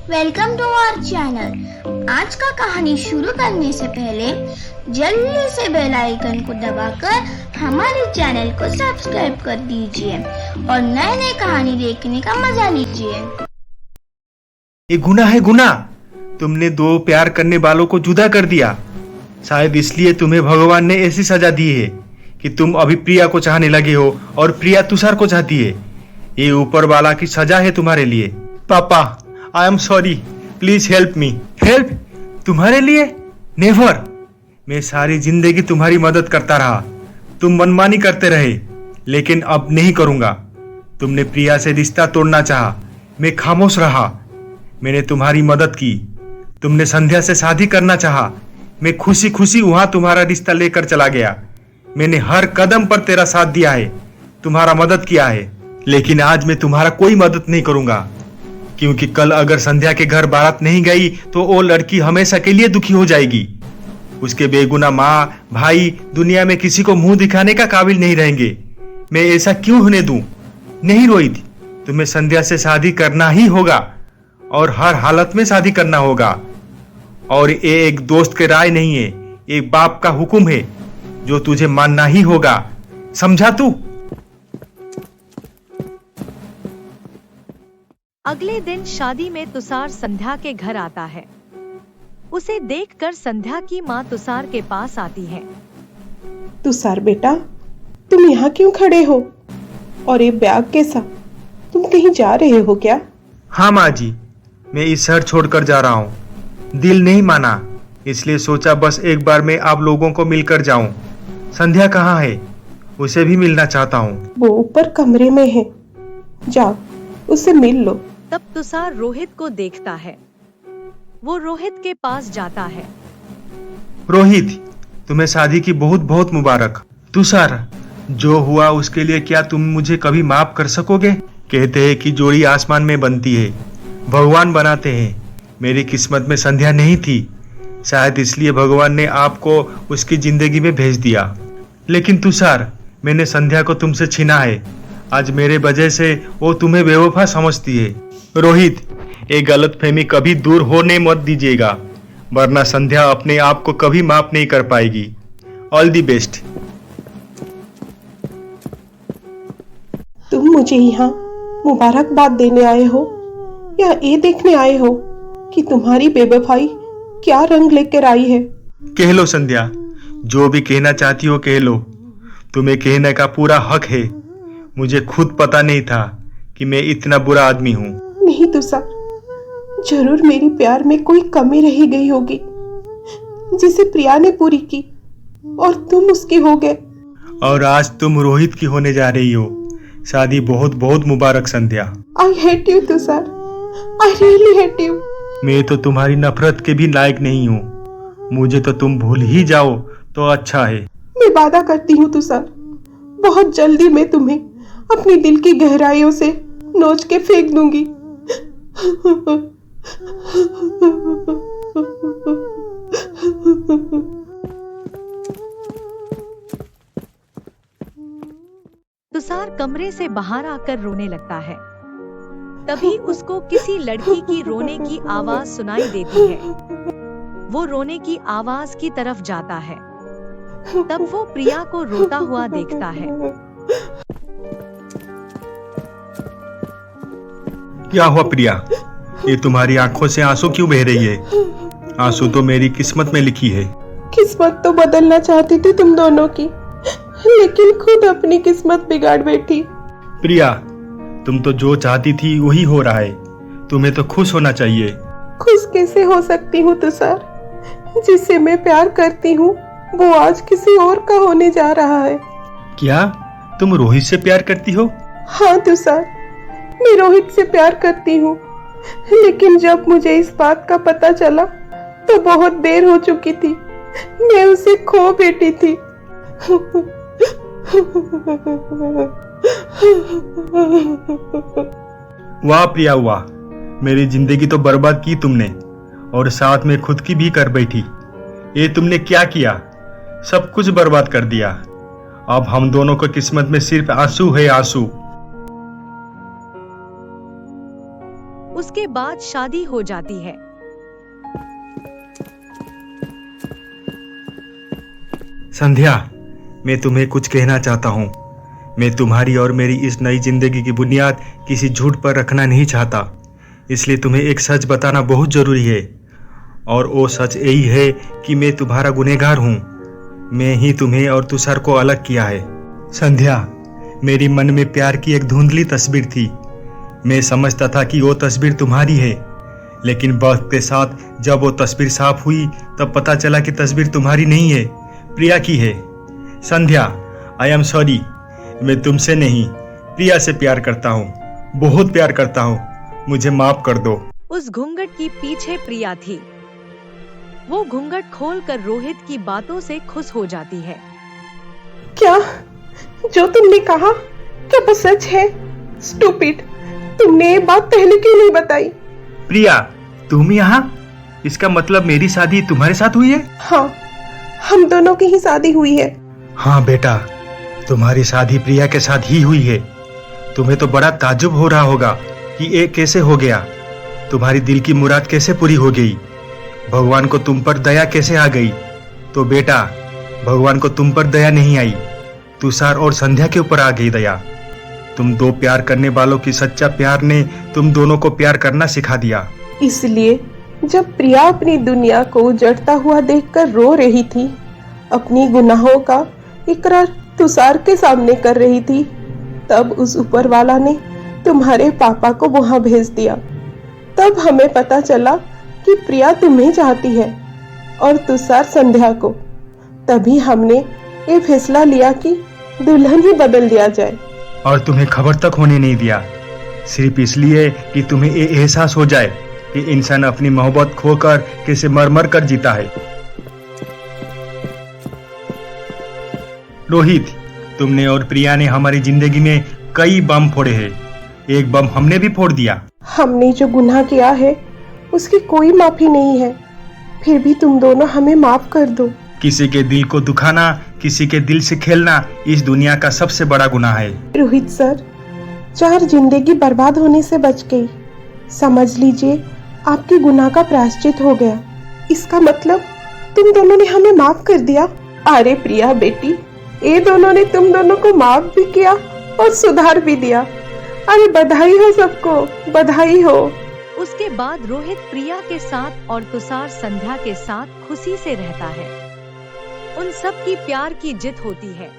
Welcome to our channel. आज का कहानी शुरू करने से पहले जल्दी से बेल आइकन को दबाकर हमारे चैनल को सब्सक्राइब कर दीजिए और नए नए कहानी देखने का मजा लीजिए। ये गुनाह है, गुनाह। तुमने दो प्यार करने वालों को जुदा कर दिया। शायद इसलिए तुम्हें भगवान ने ऐसी सजा दी है कि तुम अभी प्रिया को चाहने लगे हो और प्रिया तुषार को चाहती है। ये ऊपर वाला की सजा है तुम्हारे लिए। पापा, I am sorry, please help me. Help? तुम्हारे लिए? नेवर। मैं सारी जिंदगी तुम्हारी मदद करता रहा, तुम मनमानी करते रहे, लेकिन अब नहीं करूंगा। तुमने प्रिया से रिश्ता तोड़ना चाहा, मैं खामोश रहा। मैंने तुम्हारी मदद की। तुमने संध्या से शादी करना चाहा, मैं खुशी खुशी वहां तुम्हारा रिश्ता लेकर चला गया। मैंने हर कदम पर तेरा साथ दिया है, तुम्हारा मदद किया है, लेकिन आज मैं तुम्हारा कोई मदद नहीं करूंगा, क्योंकि कल अगर संध्या के घर बारात नहीं गई तो वो लड़की हमेशा के लिए दुखी हो जाएगी। उसके बेगुनाह माँ भाई दुनिया में किसी को मुंह दिखाने का काबिल नहीं रहेंगे। मैं ऐसा क्यों होने दूं? नहीं रोहित, तुम्हें संध्या से शादी करना ही होगा और हर हालत में शादी करना होगा। और ये एक दोस्त के राय नहीं है, एक बाप का हुक्म है जो तुझे मानना ही होगा। समझा तू? अगले दिन शादी में तुषार संध्या के घर आता है। उसे देखकर संध्या की माँ तुषार के पास आती है। तुषार बेटा, तुम यहाँ क्यों खड़े हो? और ये बैग कैसा? तुम कहीं जा रहे हो क्या? हाँ माँ जी, मैं इस शहर छोड़कर जा रहा हूँ। दिल नहीं माना, इसलिए सोचा बस एक बार मैं आप लोगों को मिलकर जाऊं। संध्या कहाँ है? उसे भी मिलना चाहता हूँ। वो ऊपर कमरे में है, जाओ उसे मिल लो। तब तुषार रोहित को देखता है। वो रोहित के पास जाता है। रोहित, तुम्हें शादी की बहुत बहुत मुबारक। तुषार, जो हुआ उसके लिए क्या तुम मुझे कभी माफ कर सकोगे? कहते हैं कि जोड़ी आसमान में बनती है, भगवान बनाते हैं। मेरी किस्मत में संध्या नहीं थी, शायद इसलिए भगवान ने आपको उसकी जिंदगी में भेज दिया। लेकिन तुषार, मैंने संध्या को तुमसे छीना है। आज मेरे वजह से वो तुम्हें बेवफा समझती है। रोहित, ये गलतफहमी कभी दूर होने मत दीजिएगा, वरना संध्या अपने आप को कभी माफ नहीं कर पाएगी। All the best. तुम मुझे यहाँ मुबारकबाद देने आए हो या ये देखने आए हो कि तुम्हारी बेवफाई क्या रंग लेकर आई है? कह लो संध्या, जो भी कहना चाहती हो कह लो। तुम्हें कहने का पूरा हक है। मुझे खुद पता नहीं था कि मैं इतना बुरा आदमी हूँ। नहीं तुषार, जरूर मेरी प्यार में कोई कमी रह गई होगी जिसे प्रिया ने पूरी की और तुम उसकी हो गए। और आज तुम रोहित की होने जा रही हो। शादी बहुत बहुत मुबारक Sandhya. I hate you Tushar, I really hate you. मैं तो तुम्हारी नफरत के भी लायक नहीं हूँ। मुझे तो तुम भूल ही जाओ तो अच्छा है। मैं वादा करती हूँ तुषार, बहुत जल्दी मैं तुम्हें अपनी दिल की गहराइयों से नोच के फेंक दूंगी। तुषार कमरे से बाहर आकर रोने लगता है। तभी उसको किसी लड़की की रोने की आवाज सुनाई देती है। वो रोने की आवाज की तरफ जाता है। तब वो प्रिया को रोता हुआ देखता है। क्या हुआ प्रिया? ये तुम्हारी आंखों से आंसू क्यों बह रही है? आंसू तो मेरी किस्मत में लिखी है। किस्मत तो बदलना चाहती थी तुम दोनों की, लेकिन खुद अपनी किस्मत बिगाड़ बैठी। प्रिया, तुम तो जो चाहती थी वही हो रहा है। तुम्हें तो खुश होना चाहिए। खुश कैसे हो सकती हूँ तुषार? जिससे मैं प्यार करती हूँ वो आज किसी और का होने जा रहा है। क्या तुम रोहित से प्यार करती हो? हाँ तुषार, मैं रोहित से प्यार करती हूँ, लेकिन जब मुझे इस बात का पता चला तो बहुत देर हो चुकी थी। मैं उसे खो बैठी थी। वाह प्रिया वाह, मेरी जिंदगी तो बर्बाद की तुमने, और साथ में खुद की भी कर बैठी। ये तुमने क्या किया? सब कुछ बर्बाद कर दिया। अब हम दोनों को किस्मत में सिर्फ आंसू है, आंसू। उसके बाद शादी हो जाती है। संध्या, मैं तुम्हें कुछ कहना चाहता हूँ। मैं तुम्हारी और मेरी इस नई जिंदगी की बुनियाद किसी झूठ पर रखना नहीं चाहता, इसलिए तुम्हें एक सच बताना बहुत जरूरी है। और वो सच यही है कि मैं तुम्हारा गुनहगार हूँ। मैं ही तुम्हें और तुषार को अलग किया है। संध्या, मेरी मन में प्यार की एक धुंधली तस्वीर थी। मैं समझता था कि वो तस्वीर तुम्हारी है, लेकिन वक्त के साथ जब वो तस्वीर साफ हुई तब पता चला कि तस्वीर तुम्हारी नहीं है, प्रिया की है। संध्या, आई एम सॉरी। मैं तुमसे नहीं, प्रिया से प्यार करता हूँ, बहुत प्यार करता हूँ। मुझे माफ कर दो। उस घूंघट की पीछे प्रिया थी। वो घूंघट खोलकर रोहित की बातों से खुश हो जाती है। क्या जो तुमने कहा क्या वो सच है? स्टूपिड, तुमने ये बात पहले क्यों नहीं बताई? प्रिया, तुम यहाँ? इसका मतलब मेरी शादी तुम्हारे साथ हुई है? हाँ, हम दोनों की ही शादी हुई है। हाँ बेटा, तुम्हारी शादी प्रिया के साथ ही हुई है। तुम्हें तो बड़ा ताज्जुब हो रहा होगा कि ये कैसे हो गया। तुम्हारी दिल की मुराद कैसे पूरी हो गई, भगवान को तुम पर दया कैसे आ गई। तो बेटा, भगवान को तुम पर दया नहीं आई, तुषार और संध्या के ऊपर आ गई दया। तुम दो प्यार करने वालों की सच्चा प्यार ने तुम दोनों को प्यार करना सिखा दिया। इसलिए जब प्रिया अपनी दुनिया को उजड़ता हुआ देखकर रो रही थी, अपनी गुनाहों का इकरार तुषार के सामने कर रही थी, तब उस ऊपर वाला ने तुम्हारे पापा को वहां भेज दिया। तब हमें पता चला कि प्रिया तुम्हें चाहती है और तुषार संध्या को। तभी हमने ये फैसला लिया कि दुल्हन ही बदल दिया जाए। और तुम्हें खबर तक होने नहीं दिया, सिर्फ इसलिए कि तुम्हें ये एहसास हो जाए कि इंसान अपनी मोहब्बत खोकर कैसे मर मर कर जीता है। रोहित, तुमने और प्रिया ने हमारी जिंदगी में कई बम फोड़े हैं। एक बम हमने भी फोड़ दिया। हमने जो गुनाह किया है उसकी कोई माफी नहीं है, फिर भी तुम दोनों हमें माफ कर दो। किसी के दिल को दुखाना, किसी के दिल से खेलना इस दुनिया का सबसे बड़ा गुनाह है। रोहित सर, 4 जिंदगी बर्बाद होने से बच गई। समझ लीजिए आपके गुनाह का प्रायश्चित हो गया। इसका मतलब तुम दोनों ने हमें माफ कर दिया। अरे प्रिया बेटी, ये दोनों ने तुम दोनों को माफ भी किया और सुधार भी दिया। अरे बधाई हो सबको, बधाई हो। उसके बाद रोहित प्रिया के साथ और तुषार संध्या के साथ खुशी से रहता है। उन सब की प्यार की जिद होती है।